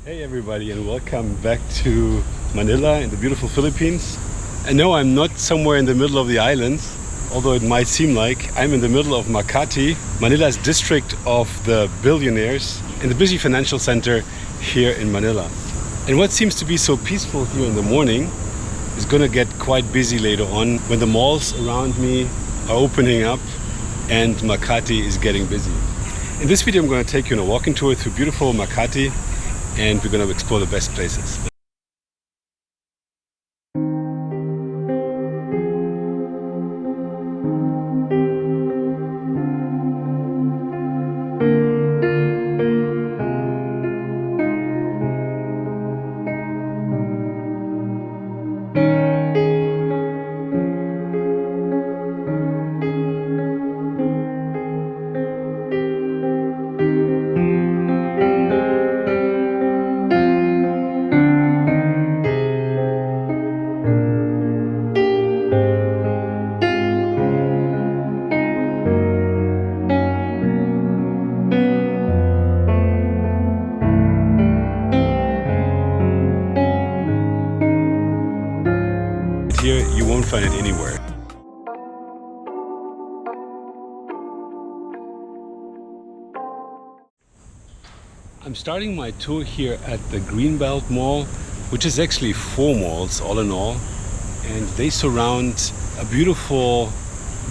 Hey everybody, and welcome back to Manila in the beautiful Philippines. And no, I'm not somewhere in the middle of the islands, although it might seem like. I'm in the middle of Makati, Manila's district of the Billionaires, in the busy financial center here in Manila. And what seems to be so peaceful here in the morning is gonna get quite busy later on when the malls around me are opening up and Makati is getting busy. In this video I'm going to take you on a walking tour through beautiful Makati, and we're going to explore the best places. Here you won't find it anywhere. I'm starting my tour here at the Greenbelt Mall, which is actually 4 malls all in all, and they surround a beautiful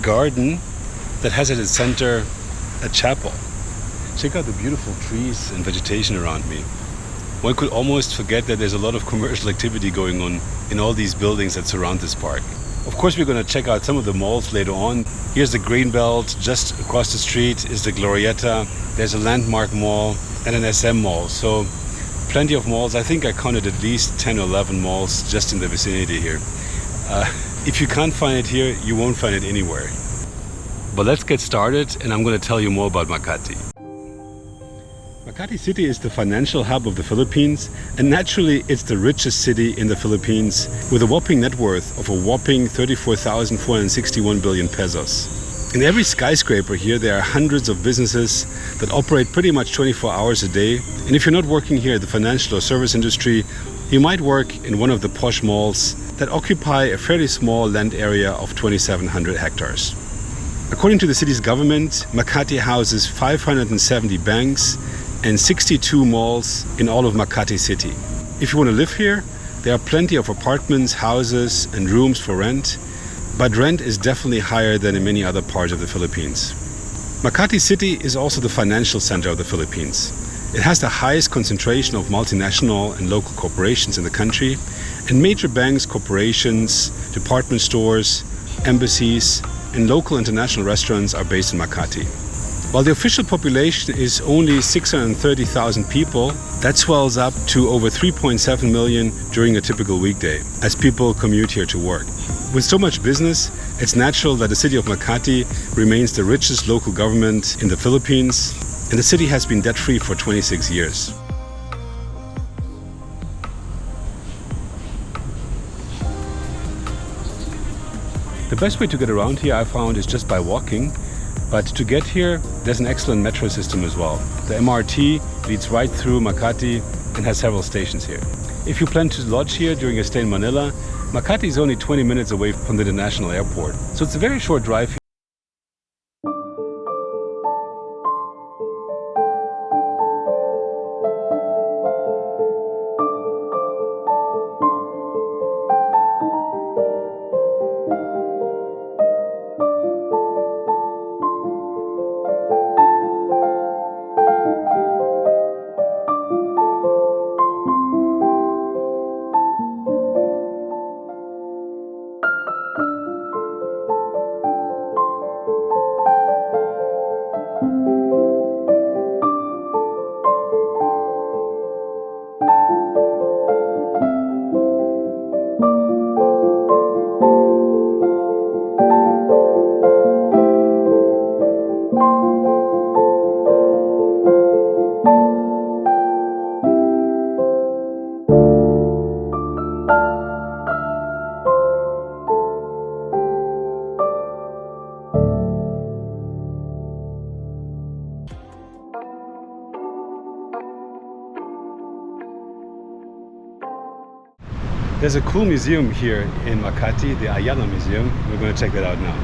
garden that has at its center a chapel. Check out the beautiful trees and vegetation around me. One could almost forget that there's a lot of commercial activity going on in all these buildings that surround this park. Of course, we're going to check out some of the malls later on. Here's the Greenbelt. Just across the street is the Glorietta. There's a Landmark Mall and an SM Mall. So plenty of malls. I think I counted at least 10 or 11 malls just in the vicinity here. If you can't find it here, you won't find it anywhere. But let's get started, and I'm going to tell you more about Makati. Makati City is the financial hub of the Philippines, and naturally it's the richest city in the Philippines, with a whopping net worth of a whopping 34,461 billion pesos. In every skyscraper here there are hundreds of businesses that operate pretty much 24 hours a day, and if you're not working here at the financial or service industry, you might work in one of the posh malls that occupy a fairly small land area of 2,700 hectares. According to the city's government, Makati houses 570 banks and 62 malls in all of Makati City. If you want to live here, there are plenty of apartments, houses and rooms for rent, but rent is definitely higher than in many other parts of the Philippines. Makati City is also the financial center of the Philippines. It has the highest concentration of multinational and local corporations in the country, and major banks, corporations, department stores, embassies and local international restaurants are based in Makati. While the official population is only 630,000 people, that swells up to over 3.7 million during a typical weekday, as people commute here to work. With so much business, it's natural that the city of Makati remains the richest local government in the Philippines, and the city has been debt-free for 26 years. The best way to get around here, I found, is just by walking. But to get here, there's an excellent metro system as well. The MRT leads right through Makati and has several stations here. If you plan to lodge here during your stay in Manila, Makati is only 20 minutes away from the international airport. So it's a very short drive here. There's a cool museum here in Makati, the Ayala Museum. We're going to check that out now.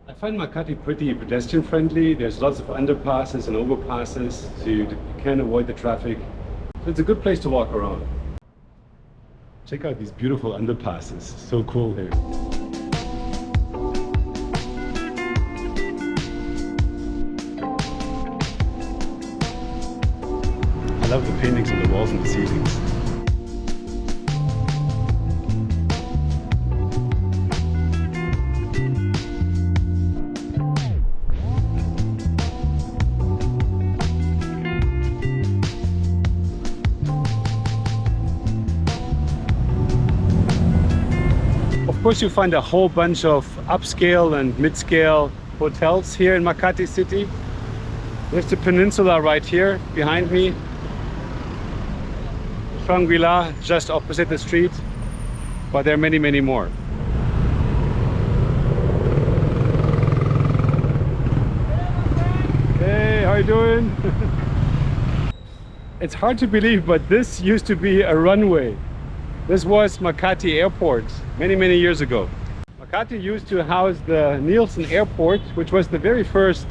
I find Makati pretty pedestrian friendly. There's lots of underpasses and overpasses, so you can avoid the traffic. So it's a good place to walk around. Check out these beautiful underpasses. So cool here. I love the paintings on the walls and the ceilings. Of course, you find a whole bunch of upscale and mid-scale hotels here in Makati city. There's the peninsula right here behind me. Shangri-La just opposite the street, but there are many, many more. Hey, how you doing? It's hard to believe, but this used to be a runway. This was Makati Airport many, many years ago. Makati used to house the Nielsen Airport, which was the very first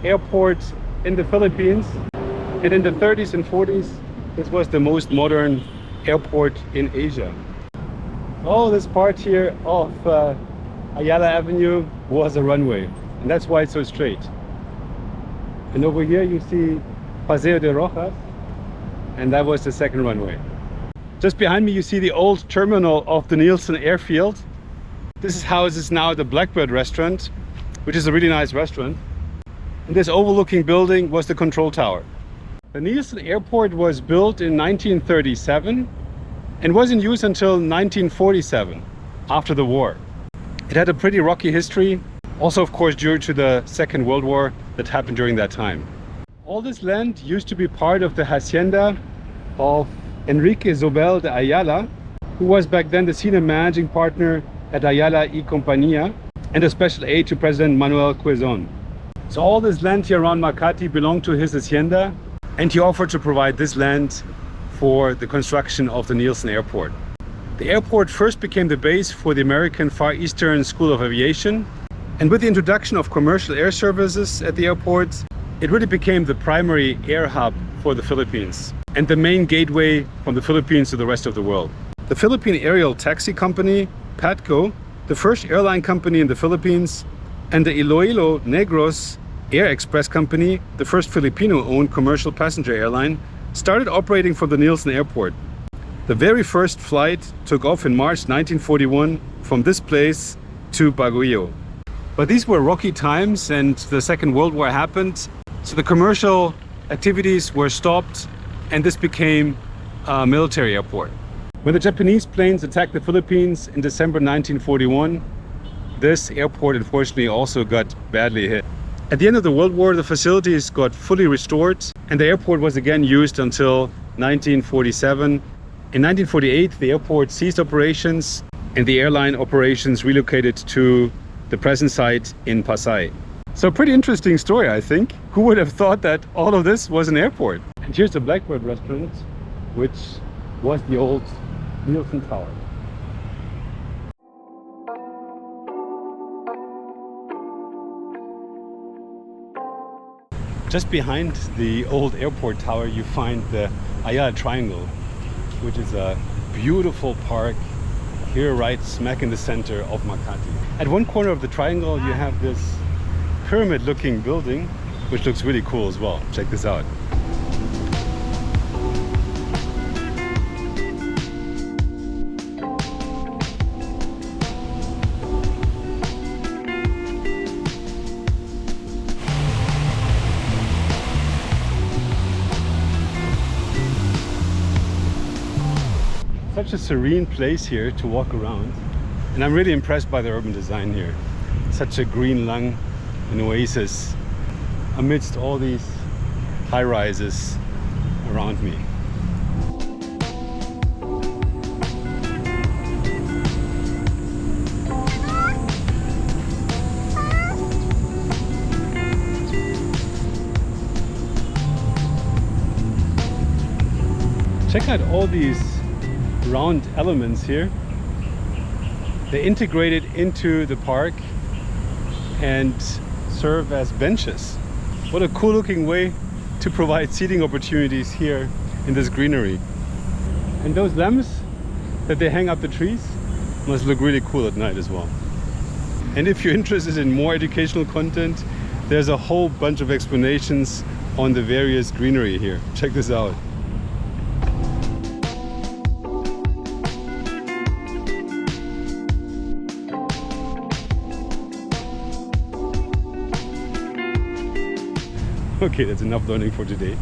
airport in the Philippines. And in the 30s and 40s, this was the most modern airport in Asia. All this part here of Ayala Avenue was a runway, and that's why it's so straight. And over here you see Paseo de Rojas, and that was the second runway. Just behind me you see the old terminal of the Nielsen airfield. This houses now the Blackbird restaurant, which is a really nice restaurant. And this overlooking building was the control tower. The Nielsen airport was built in 1937 and was in use until 1947, after the war. It had a pretty rocky history, also of course due to the Second World War that happened during that time. All this land used to be part of the hacienda of Enrique Zobel de Ayala, who was back then the senior managing partner at Ayala y Compañía and a special aide to President Manuel Quezon. So all this land here around Makati belonged to his hacienda, and he offered to provide this land for the construction of the Nielsen airport. The airport first became the base for the American Far Eastern School of Aviation, and with the introduction of commercial air services at the airport, it really became the primary air hub for the Philippines and the main gateway from the Philippines to the rest of the world. The Philippine Aerial Taxi Company, PATCO, the first airline company in the Philippines, and the Iloilo Negros Air Express Company, the first Filipino-owned commercial passenger airline, started operating from the Nielsen airport. The very first flight took off in March 1941 from this place to Baguio. But these were rocky times and the Second World War happened, so the commercial activities were stopped and this became a military airport. When the Japanese planes attacked the Philippines in December 1941, this airport unfortunately also got badly hit. At the end of the World War, the facilities got fully restored and the airport was again used until 1947. In 1948, the airport ceased operations and the airline operations relocated to the present site in Pasay. So pretty interesting story, I think. Who would have thought that all of this was an airport? And here's the Blackbird restaurant, which was the old Nielsen Tower. Just behind the old airport tower you find the Ayala Triangle, which is a beautiful park here right smack in the center of Makati. At one corner of the triangle you have this pyramid looking building which looks really cool as well. Check this out. Such a serene place here to walk around, and I'm really impressed by the urban design here. Such a green lung, an oasis amidst all these high-rises around me. Check out all these round elements here. They integrated into the park and serve as benches. What a cool looking way to provide seating opportunities here in this greenery. And those lamps that they hang up the trees must look really cool at night as well. And if you're interested in more educational content, there's a whole bunch of explanations on the various greenery here. Check this out. Okay, that's enough learning for today.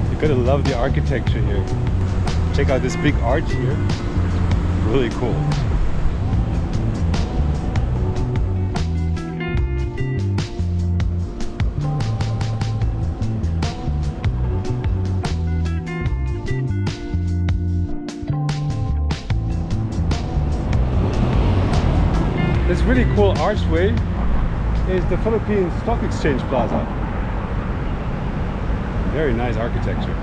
You gotta love the architecture here. Check out this big arch here. Really cool. This really cool archway is the Philippine Stock Exchange Plaza. Very nice architecture.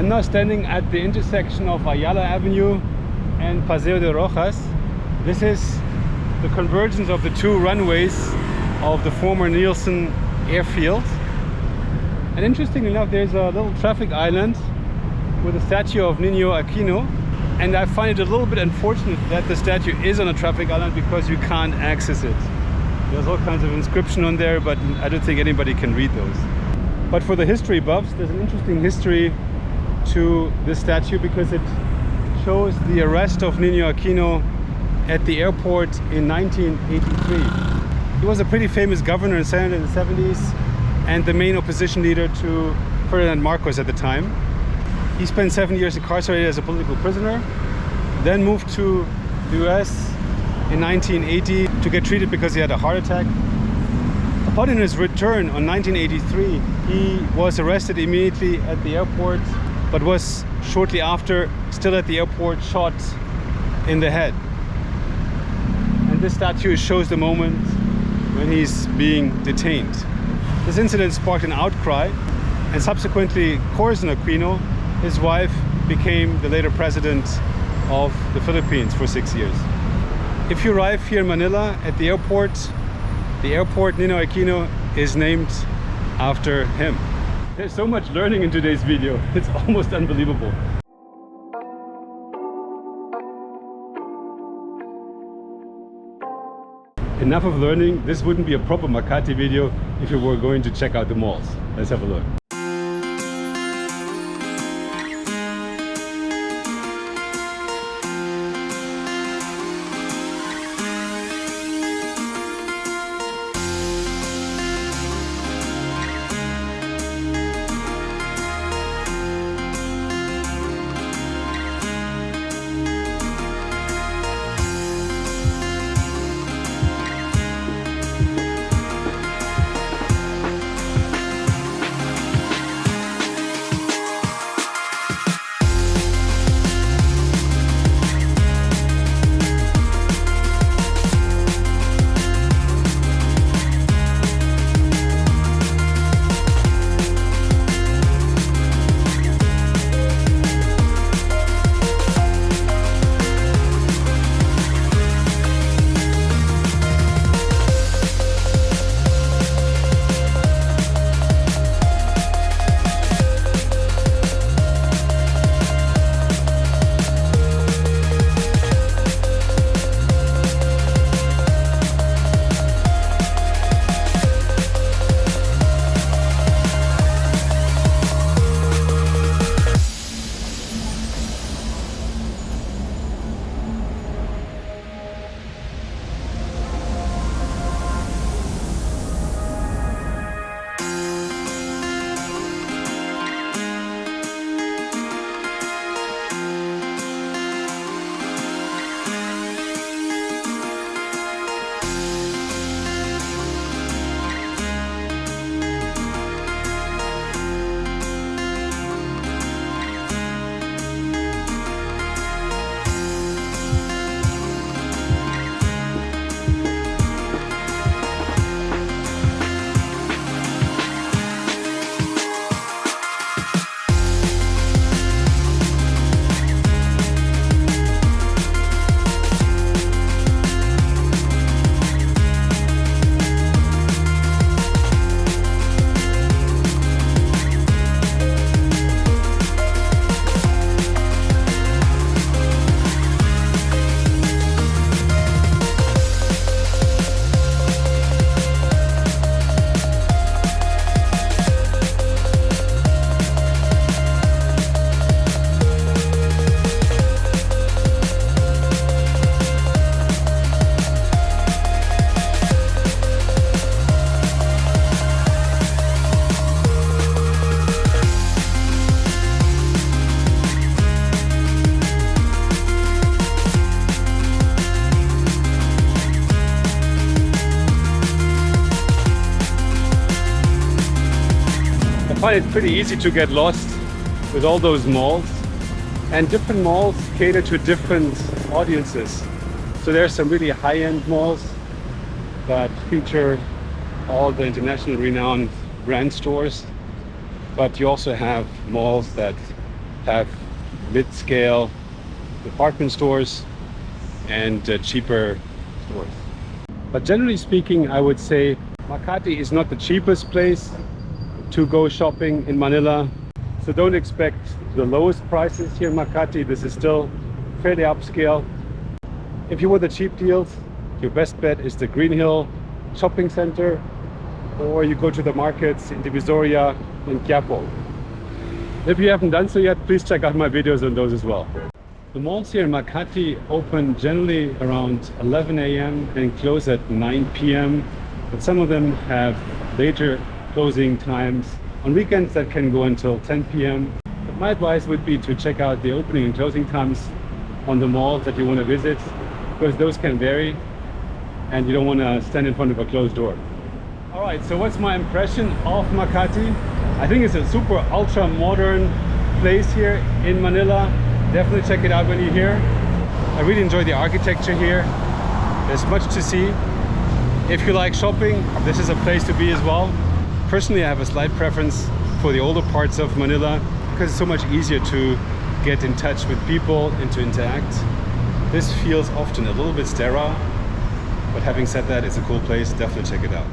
I'm now standing at the intersection of Ayala Avenue and Paseo de Rojas. This is the convergence of the two runways of the former Nielsen airfield. And interestingly enough, there's a little traffic island with a statue of Nino Aquino. And I find it a little bit unfortunate that the statue is on a traffic island because you can't access it. There's all kinds of inscription on there, but I don't think anybody can read those. But for the history buffs, there's an interesting history to this statue because it shows the arrest of Nino Aquino at the airport in 1983. He was a pretty famous governor and senator in the 70s and the main opposition leader to Ferdinand Marcos at the time. He spent 7 years incarcerated as a political prisoner, then moved to the US in 1980 to get treated because he had a heart attack. Upon his return on 1983, he was arrested immediately at the airport, but was shortly after, still at the airport, shot in the head. And this statue shows the moment when he's being detained. This incident sparked an outcry, and subsequently Corazon Aquino, his wife, became the later president of the Philippines for 6 years. If you arrive here in Manila at the airport Nino Aquino is named after him. There's so much learning in today's video, it's almost unbelievable. Enough of learning, this wouldn't be a proper Makati video if you were going to check out the malls. Let's have a look. find it pretty easy to get lost with all those malls, and different malls cater to different audiences. So there are some really high-end malls that feature all the international renowned brand stores, but you also have malls that have mid-scale department stores and cheaper stores. But generally speaking, I would say Makati is not the cheapest place to go shopping in Manila. So don't expect the lowest prices here in Makati. This is still fairly upscale. If you want the cheap deals, your best bet is the Green Hill shopping center, or you go to the markets in Divisoria and Quiapo. If you haven't done so yet, please check out my videos on those as well. The malls here in Makati open generally around 11 a.m. and close at 9 p.m. But some of them have later closing times. On weekends that can go until 10 p.m. But my advice would be to check out the opening and closing times on the malls that you want to visit, because those can vary and you don't want to stand in front of a closed door. Alright, so what's my impression of Makati? I think it's a super ultra modern place here in Manila. Definitely check it out when you're here. I really enjoy the architecture here. There's much to see. If you like shopping, this is a place to be as well. Personally, I have a slight preference for the older parts of Manila because it's so much easier to get in touch with people and to interact. This feels often a little bit sterile, but having said that, it's a cool place. Definitely check it out.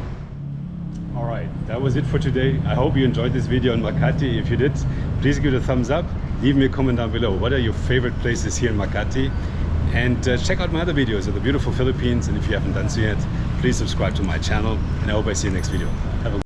Alright, that was it for today. I hope you enjoyed this video on Makati. If you did, please give it a thumbs up. Leave me a comment down below. What are your favorite places here in Makati? And check out my other videos of the beautiful Philippines. And if you haven't done so yet, please subscribe to my channel. And I hope I see you next video. Have a